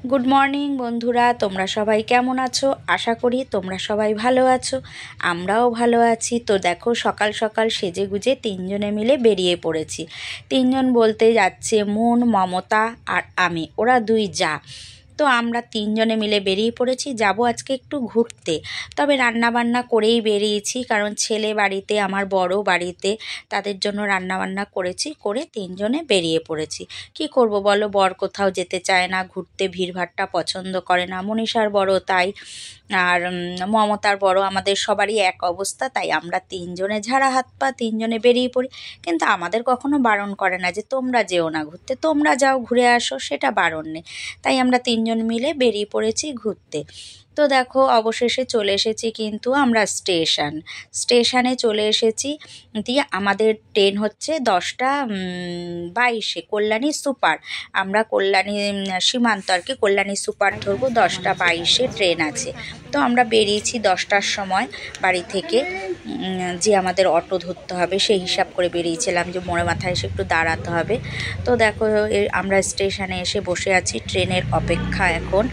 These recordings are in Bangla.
গুড মর্নিং বন্ধুরা, তোমরা সবাই কেমন আছো? আশা করি তোমরা সবাই ভালো আছো, আমরাও ভালো আছি। তো দেখো, সকাল সকাল সেজে গুজে তিনজনে মিলে বেরিয়ে পড়েছি। তিনজন বলতে যাচ্ছে মন, মমতা আর আমি, ওরা দুই যা। তো আমরা তিনজনে মিলে বেরিয়ে পড়েছি, যাব আজকে একটু ঘুরতে। তবে রান্নাবান্না করেই বেরিয়েছি, কারণ ছেলে বাড়িতে, আমার বড় বাড়িতে, তাদের জন্য রান্নাবান্না করেছি, করে তিনজনে বেরিয়ে পড়েছি। কি করব বলো, বর কোথাও যেতে চায় না, ঘুরতে ভিড়ভাট্টা পছন্দ করে না। মনীষার বড় তাই, আর মমতার বড়, আমাদের সবারই এক অবস্থা। তাই আমরা তিনজনে ঝাড়া হাত পা তিনজনে বেরিয়ে পড়ি। কিন্তু আমাদের কখনো বারণ করে না যে তোমরা যেও না ঘুরতে, তোমরা যাও ঘুরে আসো, সেটা বারণ নেই। তাই আমরা তিনজন মিলে বেরিয়ে পড়েছি ঘুরতে। তো দেখো, অবশেষে চলে এসেছি কিন্তু আমরা স্টেশনে চলে এসেছি। দিয়ে আমাদের ট্রেন হচ্ছে 10:22, কল্যাণী সুপার। আমরা কল্যাণী সীমান্ত আর কি, কল্যাণী সুপার ধরবো, 10:22 ট্রেন আছে। তো আমরা বেরিয়েছি 10টার সময় বাড়ি থেকে, যে আমাদের অটো ধরতে হবে সেই হিসাব করে বেরিয়েছিলাম, যে মোড়ে মাথায় এসে একটু দাঁড়াতে হবে। তো দেখো, আমরা স্টেশনে এসে বসে আছি, ট্রেনের অপেক্ষা এখন।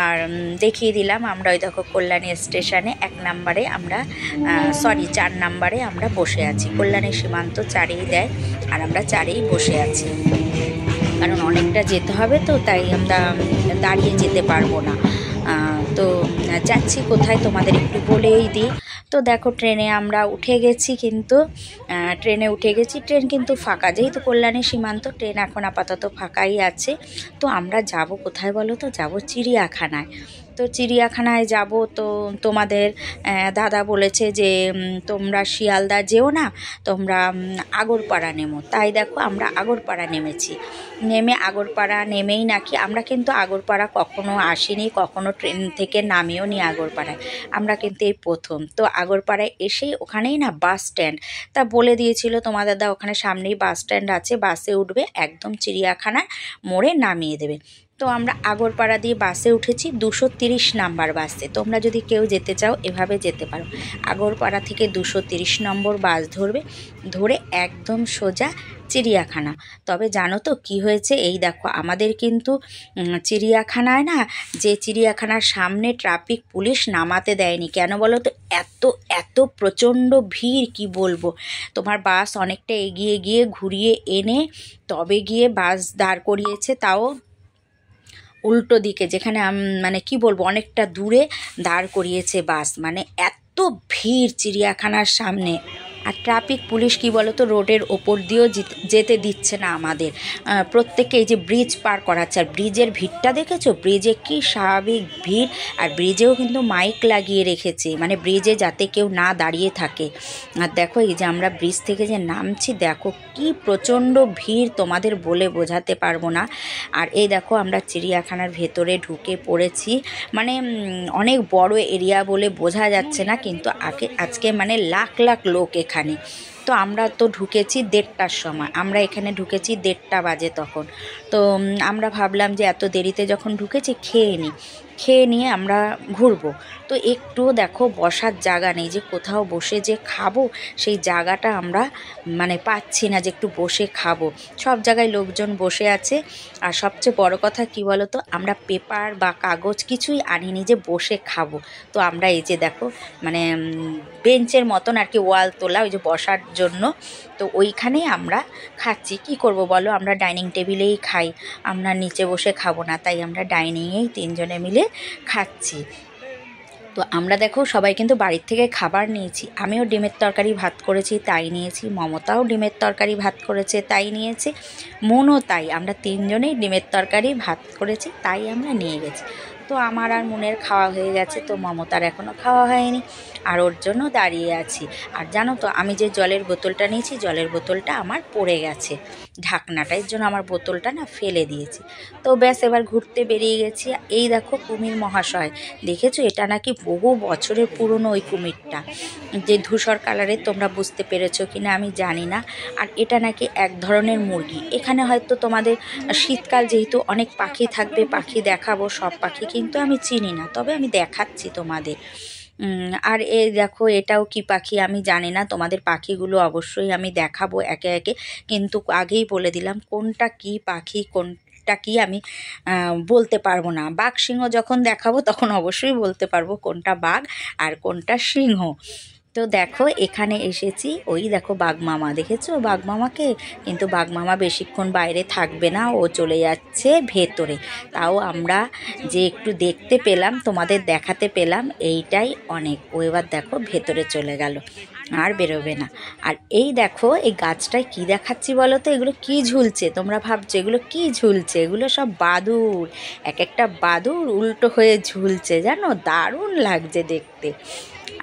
আর দেখিয়ে দিলাম, আমরা ওই দেখো কল্যাণী স্টেশনে 1 নম্বরে আমরা 4 নম্বরে আমরা বসে আছি। কল্যাণী সীমান্ত 4এই দেয়, আর আমরা 4এই বসে আছি, কারণ অনেকটা যেতে হবে, তো তাই আমরা দাঁড়িয়ে যেতে পারবো না। তো যাচ্ছি কোথায় তোমাদের একটু বলেই দিই। তো দেখো, ট্রেনে আমরা উঠে গেছি, কিন্তু ট্রেন কিন্তু ফাঁকা, যেহেতু কল্যাণী সীমান্ত, ট্রেন এখন আপাতত ফাঁকাই আছে। তো আমরা যাব কোথায় বলো তো, যাব চিড়িয়াখানায়। তো চিড়িয়াখানায় যাব, তো তোমাদের দাদা বলেছে যে তোমরা শিয়ালদা যেও না, তোমরা আগরপাড়া নেমো। তাই দেখো, আমরা আগরপাড়া নেমেছি। আগরপাড়া নেমেই নাকি, আমরা কিন্তু আগরপাড়া কখনো আসিনি, কখনো ট্রেন থেকে নামিও নি আগরপাড়ায়, আমরা কিন্তু এই প্রথম। তো আগরপাড়ায় এসেই ওখানেই না বাস স্ট্যান্ড, তা বলে দিয়েছিল তোমার দাদা, ওখানে সামনেই বাস স্ট্যান্ড আছে, বাসে উঠবে, একদম চিড়িয়াখানার মোড়ে নামিয়ে দেবে। তো আমরা আগরপাড়া দিয়ে বাসে উঠেছি, 230 নাম্বার বাসে। তোমরা যদি কেউ যেতে চাও এভাবে যেতে পারো, আগরপাড়া থেকে 230 নম্বর বাস ধরবে, ধরে একদম সোজা চিড়িয়াখানা। তবে জানো তো কি হয়েছে, এই দেখো, আমাদের কিন্তু চিড়িয়াখানায় না, যে চিড়িয়াখানার সামনে ট্রাফিক পুলিশ নামাতে দেয়নি। কেন বলো তো, এত এত প্রচণ্ড ভিড়, কি বলবো। তোমার বাস অনেকটা এগিয়ে গিয়ে ঘুরিয়ে এনে তবে গিয়ে বাস দাঁড় করিয়েছে, তাও উল্টো দিকে, যেখানে মানে কি বলবো, অনেকটা দূরে দাঁড় করিয়েছে বাস। মানে এত ভিড় চিড়িয়াখানার সামনে। আর ট্রাফিক পুলিশ কি বলো তো, রোডের ওপর দিয়েও যেতে দিচ্ছে না আমাদের। প্রত্যেকে এই যে ব্রিজ পার করাচ্ছে, আর ব্রিজের ভিড়টা দেখেছো, ব্রিজে কি স্বাভাবিক ভিড়। আর ব্রিজেও কিন্তু মাইক লাগিয়ে রেখেছে, মানে ব্রিজে যাতে কেউ না দাঁড়িয়ে থাকে। আর দেখো, এই যে আমরা ব্রিজ থেকে যে নামছি, দেখো কি প্রচণ্ড ভিড়, তোমাদের বলে বোঝাতে পারবো না। আর এই দেখো, আমরা চিড়িয়াখানার ভেতরে ঢুকে পড়েছি। মানে অনেক বড় এরিয়া বলে বোঝা যাচ্ছে না, কিন্তু আজকে মানে লাখ লাখ লোক এখানে। তো আমরা তো ঢুকেছি 1:30টার সময়, আমরা এখানে ঢুকেছি 1:30টা বাজে তখন। তো আমরা ভাবলাম যে এত দেরিতে যখন ঢুকেছি, খেয়ে নিয়ে আমরা ঘুরবো। তো একটুও দেখো বসার জায়গা নেই, যে কোথাও বসে যে খাবো সেই জায়গাটা আমরা মানে পাচ্ছি না, যে একটু বসে খাবো। সব জায়গায় লোকজন বসে আছে। আর সবচেয়ে বড় কথা কি বলো তো, আমরা পেপার বা কাগজ কিছুই আনিনি যে বসে খাবো। তো আমরা এই যে দেখো, মানে বেঞ্চের মতন আর কি, ওয়াল তোলা, ওই যে বসার জন্য, তো ওইখানেই আমরা খাচ্ছি। কি করব বলো, আমরা ডাইনিং টেবিলেই খাই, আমরা নিচে বসে খাবো না, তাই আমরা ডাইনিংয়েই তিনজনে মিলে খাচ্ছি। তো আমরা দেখো, সবাই কিন্তু বাড়ির থেকে খাবার নিয়েছি। আমিও ডিমের তরকারি ভাত করেছি, তাই নিয়েছি। মমতাও ডিমের তরকারি ভাত করেছে, তাই নিয়েছে। মনও তাই, আমরা তিনজনেই ডিমের তরকারি ভাত করেছি, তাই আমরা নিয়ে গেছি। তো আমার আর মনের খাওয়া হয়ে গেছে, তো মমতার এখনও খাওয়া হয়নি, আর ওর জন্য দাঁড়িয়ে আছি। আর জানো তো, আমি যে জলের বোতলটা নিয়েছি, জলের বোতলটা আমার পড়ে গেছে ঢাকনাটা, এর জন্য আমার বোতলটা না ফেলে দিয়েছি। তো ব্যাস, এবার ঘুরতে বেরিয়ে গেছি। এই দেখো কুমির মহাশয়, দেখেছো, এটা নাকি বহু বছরের পুরনো ওই কুমিরটা, যে ধূসর কালারের, তোমরা বুঝতে পেরেছো কিনা আমি জানি না। আর এটা নাকি এক ধরনের মুরগি। এখানে হয়তো তোমাদের শীতকাল, যেহেতু অনেক পাখি থাকবে, পাখি দেখাবো, সব পাখি কিন্তু আমি চিনি না, তবে আমি দেখাচ্ছি তোমাদের। আর এই দেখো, এটাও কি পাখি আমি জানি না, তোমাদের পাখিগুলো অবশ্যই আমি দেখাবো একে একে, কিন্তু আগেই বলে দিলাম কোনটা কি পাখি, কোন কোনটা কি আমি বলতে পারবো না। বাঘ সিংহ যখন দেখাবো তখন অবশ্যই বলতে পারবো কোনটা বাঘ আর কোনটা সিংহ। তো দেখো এখানে এসেছি, ওই দেখো বাঘমামা, দেখেছো বাঘমামাকে? কিন্তু বাঘমামা বেশিক্ষণ বাইরে থাকবে না, ও চলে যাচ্ছে ভেতরে। তাও আমরা যে একটু দেখতে পেলাম, তোমাদের দেখাতে পেলাম, এইটাই অনেক। ও এবার দেখো ভেতরে চলে গেল, আর বেরোবে না। আর এই দেখো এই গাছটায় কি দেখাচ্ছি বলো তো? এগুলো কি ঝুলছে? তোমরা ভাবছো এগুলো কি ঝুলছে? এগুলো সব বাদুড়, এক একটা বাদুড় উল্টো হয়ে ঝুলছে, জানো, দারুণ লাগছে দেখতে।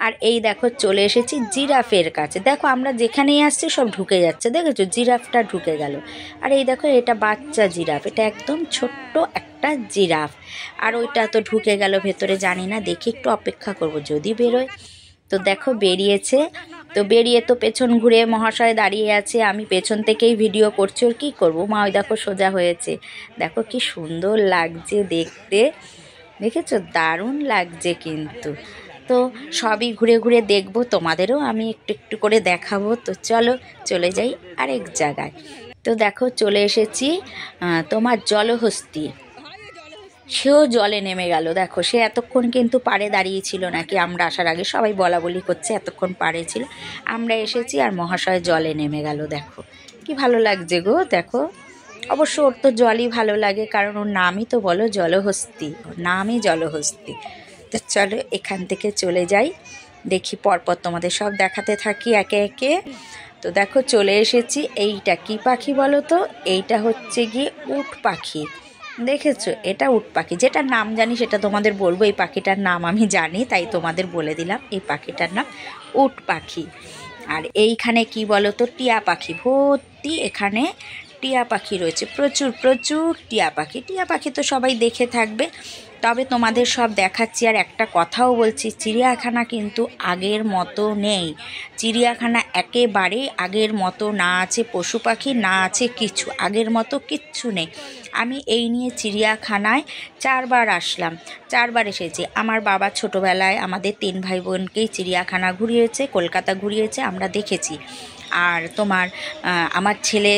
আর এই দেখো চলে এসেছি জিরাফের কাছে। দেখো আমরা যেখানেই আসছি সব ঢুকে যাচ্ছে, দেখেছো? জিরাফটা ঢুকে গেল। আর এই দেখো এটা বাচ্চা জিরাফ, এটা একদম ছোট্ট একটা জিরাফ। আর ওইটা তো ঢুকে গেল ভেতরে, জানি না, দেখি একটু অপেক্ষা করব যদি বেরোয়। তো দেখো বেরিয়েছে। তো বেরিয়ে তো পেছন ঘুরে মহাশয় দাঁড়িয়ে আছে, আমি পেছন থেকেই ভিডিও করছি। ওর কী করবো, মা ওই দেখো সোজা হয়েছে। দেখো কি সুন্দর লাগছে দেখতে, দেখেছো? দারুণ লাগছে কিন্তু। তো সবই ঘুরে ঘুরে দেখবো, তোমাদেরও আমি একটু একটু করে দেখাবো। তো চলো চলে যাই আরেক জায়গায়। তো দেখো চলে এসেছি তোমার জলহস্তি। সেও জলে নেমে গেল। দেখো সে এতক্ষণ কিন্তু পাড়ে দাঁড়িয়েছিল নাকি, আমরা আসার আগে সবাই বলা বলি করছে এতক্ষণ পাড়ে ছিল। আমরা এসেছি আর মহাশয় জলে নেমে গেল। দেখো কি ভালো লাগছে গো, দেখো। অবশ্য ওর তো জলই ভালো লাগে, কারণ ওর নামই তো বলো জলহস্তি, ওর নামই জলহস্তি। তো চলো এখান থেকে চলে যাই, দেখি পরপর তোমাদের সব দেখাতে থাকি একে একে। তো দেখো চলে এসেছি। এইটা কি পাখি বলো তো? এইটা হচ্ছে গিয়ে উট পাখি, দেখেছো? এটা উট পাখি, যেটার নাম জানি সেটা তোমাদের বলবো। এই পাখিটার নাম আমি জানি, তাই তোমাদের বলে দিলাম। এই পাখিটার নাম উট পাখি। আর এইখানে কি বলো তো? টিয়া পাখি ভর্তি, এখানে টিয়া পাখি রয়েছে, প্রচুর প্রচুর টিয়া পাখি। টিয়া পাখি তো সবাই দেখে থাকবে, তবে তোমাদের সব দেখাচ্ছি। আর একটা কথাও বলছি, চিড়িয়াখানা কিন্তু আগের মতো নেই। চিড়িয়াখানা একেবারেই আগের মতো না, আছে পশু পাখি, না আছে কিছু, আগের মতো কিচ্ছু নেই। আমি এই নিয়ে চিড়িয়াখানায় 4 বার আসলাম, 4 বার এসেছি। আমার বাবা ছোটোবেলায় আমাদের 3 ভাই বোনকেই চিড়িয়াখানা ঘুরিয়েছে, কলকাতা ঘুরিয়েছে, আমরা দেখেছি। আর তোমার আমার ছেলে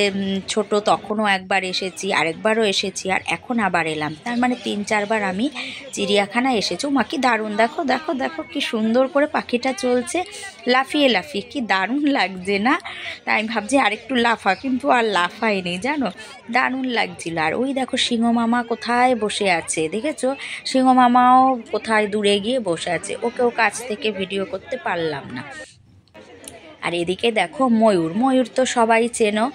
ছোট, তখনও একবার এসেছি, আরেকবারও এসেছি, আর এখন আবার এলাম। তার মানে 3-4 বার আমি চিড়িয়াখানা এসেছি। মা কি দারুণ, দেখো দেখো দেখো কি সুন্দর করে পাখিটা চলছে লাফিয়ে লাফিয়ে, কি দারুণ লাগছে না? তাই আমি ভাবছি আরেকটু লাফা, কিন্তু আর লাফায়নি, জানো, দারুণ লাগছিল। আর ওই দেখো সিংহ মামা কোথায় বসে আছে, দেখেছো? সিংহ মামাও কোথায় দূরে গিয়ে বসে আছে, ওকেও কাছ থেকে ভিডিও করতে পারলাম না। আর এদিকে দেখো ময়ূর, ময়ূর তো সবাই চেনো,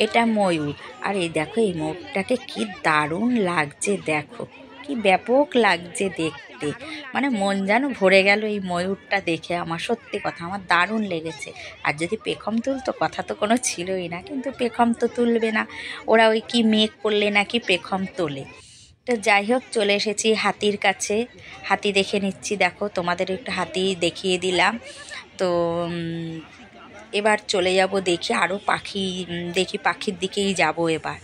এটা ময়ূর। আর এই দেখো এই ময়ূরটাকে কি দারুণ লাগছে, দেখো কি ব্যাপক লাগছে দেখতে, মানে মন যেন ভরে গেল এই ময়ূরটা দেখে। আমার সত্যি কথা আমার দারুণ লেগেছে। আর যদি পেখম তুলতো কথা তো কোনো ছিলই না, কিন্তু পেখম তো তুলবে না, ওরা ওই কি মেঘ করলে নাকি পেখম তোলে। তো যাই হোক চলে এসেছি হাতির কাছে, হাতি দেখে নিচ্ছি। দেখো তোমাদের একটু হাতি দেখিয়ে দিলাম। তো এবার চলে যাব, দেখি আরও পাখি, দেখি পাখির দিকেই যাব এবার।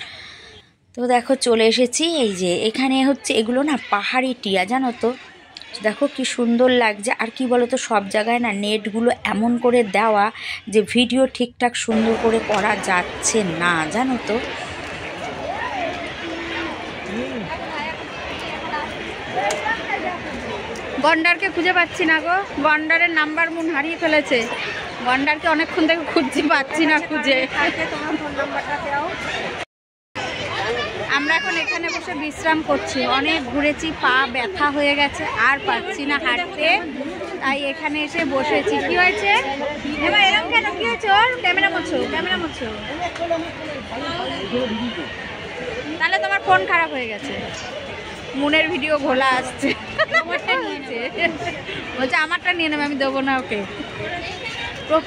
তো দেখো চলে এসেছি, এই যে এখানে হচ্ছে এগুলো না পাহাড়ি টিয়া, জানো তো? দেখো কি সুন্দর লাগছে। আর কি বলো তো, সব জায়গায় না নেটগুলো এমন করে দেওয়া যে ভিডিও ঠিকঠাক সুন্দর করে করা যাচ্ছে না, জানো তো? গন্ডারকে খুঁজে পাচ্ছি না গো, গন্ডারের নাম্বার মুন হারিয়ে ফেলেছে। গন্ডারকে অনেকক্ষণ থেকে খুঁজছি, পাচ্ছি না খুঁজে। আমরা এখন এখানে বসে বিশ্রাম করছি, অনেক ঘুরেছি, পা ব্যথা হয়ে গেছে, আর পাচ্ছি না হাঁটতে, তাই এখানে এসে বসেছি। কি হয়েছে এবার এরকম কেন, কি হয়েছে ওর? Camera মোছো, camera মোছো। তাহলে তোমার ফোন খারাপ হয়ে গেছে, মুনের ভিডিও ঘোলা আসছে। বলছে আমারটা নিয়ে নেবে, আমি দেবো না ওকে।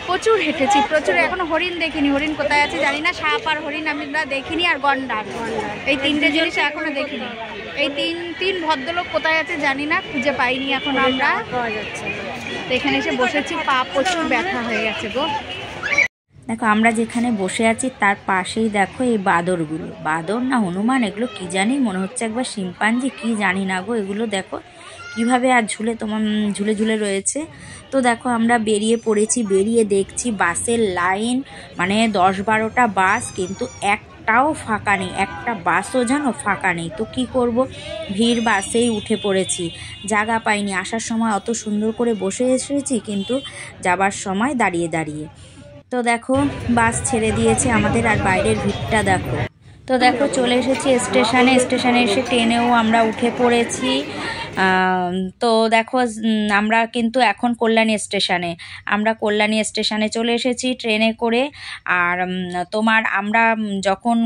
প্রচুর হেঁটেছি, প্রচুর, এখনো হরিণ দেখিনি। হরিণ কোথায় আছে জানি না, সাপ আর হরিণ আমরা দেখিনি, আর গন্ডার, এই 3টে জিনিস এখনো দেখিনি। এই তিন ভদ্রলোক কোথায় আছে জানি না, খুঁজে পাইনি এখন আমরা। পাওয়া যাচ্ছে তো এখানে এসে বসেছি, পা প্রচুর ব্যথা হয়ে গেছে গো। দেখো আমরা যেখানে বসে আছি তার পাশেই দেখো এই বাঁদরগুলো, বাঁদর না হনুমান এগুলো কি জানি, মনে হচ্ছে একবার শিম্পাঞ্জি, কি জানি না গো। এগুলো দেখো কিভাবে আর ঝুলে ঝুলে রয়েছে। তো দেখো আমরা বেরিয়ে পড়েছি, বেরিয়ে দেখছি বাসের লাইন, মানে 10-12টা বাস, কিন্তু একটাও ফাঁকা নেই, একটা বাসও যেন ফাঁকা নেই। তো কি করব, ভিড় বাসেই উঠে পড়েছি, জায়গা পাইনি। আসার সময় অত সুন্দর করে বসে এসেছি, কিন্তু যাবার সময় দাঁড়িয়ে দাঁড়িয়ে। তো দেখো বাস ছেড়ে দিয়েছে আমাদের, আর বাইরের ভিড়টা দেখো। তো দেখো চলে এসেছি স্টেশনে। স্টেশনে এসে ট্রেনেও আমরা উঠে পড়েছি। তো দেখো আমরা কিন্তু এখন কল্যাণী স্টেশনে চলে এসেছি ট্রেনে করে। আর আমরা যখন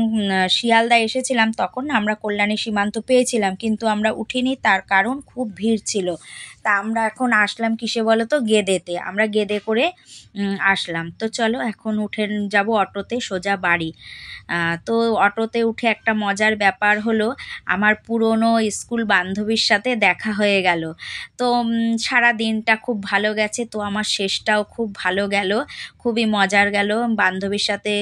শিয়ালদা এসেছিলাম তখন আমরা কল্যাণী সীমান্ত পেয়েছিলাম, কিন্তু আমরা উঠিনি, তার কারণ খুব ভিড় ছিল। তা আমরা এখন আসলাম কিসে বলো তো, গেদেতে। আমরা গেদে করে আসলাম। তো চলো এখন উঠে যাব অটোতে সোজা বাড়ি। তো অটোতে উঠে একটা মজার ব্যাপার হলো, আমার পুরনো স্কুল বান্ধবীর সাথে দেখা হয়ে গেল। তো সারা দিনটা খুব ভালো গেছে, তো আমার শেষটাও খুব ভালো গেল, খুবই মজার গেল। বান্ধবীর সাথে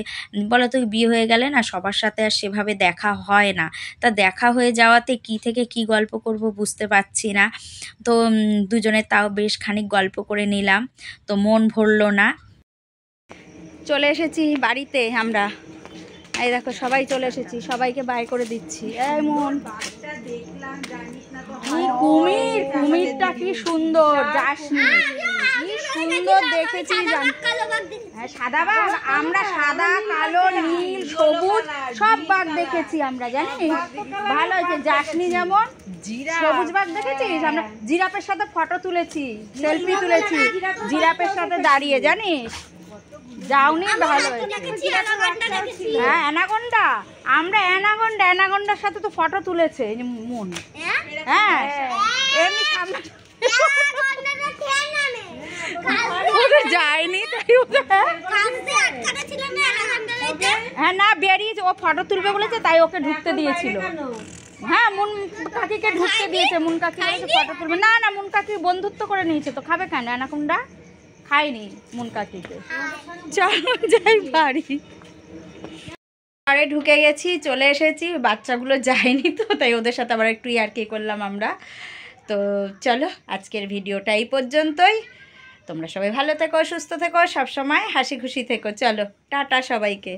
বলো তো, বিয়ে হয়ে গেলে না সবার সাথে আর সেভাবে দেখা হয় না। তা দেখা হয়ে যাওয়াতে কি থেকে কি গল্প করব বুঝতে পারছি না। তো দুজনে তাও বেশ খানিক গল্প করে নিলাম, তো মন ভরলো না। চলে এসেছি বাড়িতে আমরা। এই দেখো সবাই চলে এসেছি, সবাইকে বাই করে দিচ্ছি। এই মন, কুমিরটা কি সুন্দর, যাসনি? কি সুন্দর দেখেছি। সাদা বাঘ, আমরা সাদা কালো নীল সবুজ সব বাঘ দেখেছি আমরা, জানিস? ভালো হয়েছে, যাসনি যেমন সবুজ বাঘ দেখেছিস। আমরা জিরাফের সাথে ফটো তুলেছি, সেলফি তুলেছি জিরাফের সাথে দাঁড়িয়ে, জানিস? যাওনি, ভালো হয়েছে। হ্যাঁ অ্যানাকোন্ডা, আমরা অ্যানাকোন্ডার সাথে তো ফটো তুলেছে মন। হ্যাঁ এমনি সামনে যায়নি, হ্যাঁ না বেরিয়েছে, ও ফটো তুলবে বলেছে তাই ওকে ঢুকতে দিয়েছিল। হ্যাঁ মুন কাকিকে ঢুকতে দিয়েছে, মুন কাকি বলেছে ফটো তুলবে। না না, মুন কাকি বন্ধুত্ব করে নিয়েছে, তো খাবে কেন অ্যানাকোন্ডা? খাইনি মুন কাকিকে। চলো যাই বাড়ি। ঘরে ঢুকে গেছি, চলে এসেছি। বাচ্চাগুলো যায়নি তো, তাই ওদের সাথে আবার একটু ইয়ার্কি করলাম আমরা। তো চলো আজকের ভিডিওটা এই পর্যন্তই। তোমরা সবাই ভালো থেকো, সুস্থ থেকো, সবসময় হাসি খুশি থেকো। চলো টাটা সবাইকে।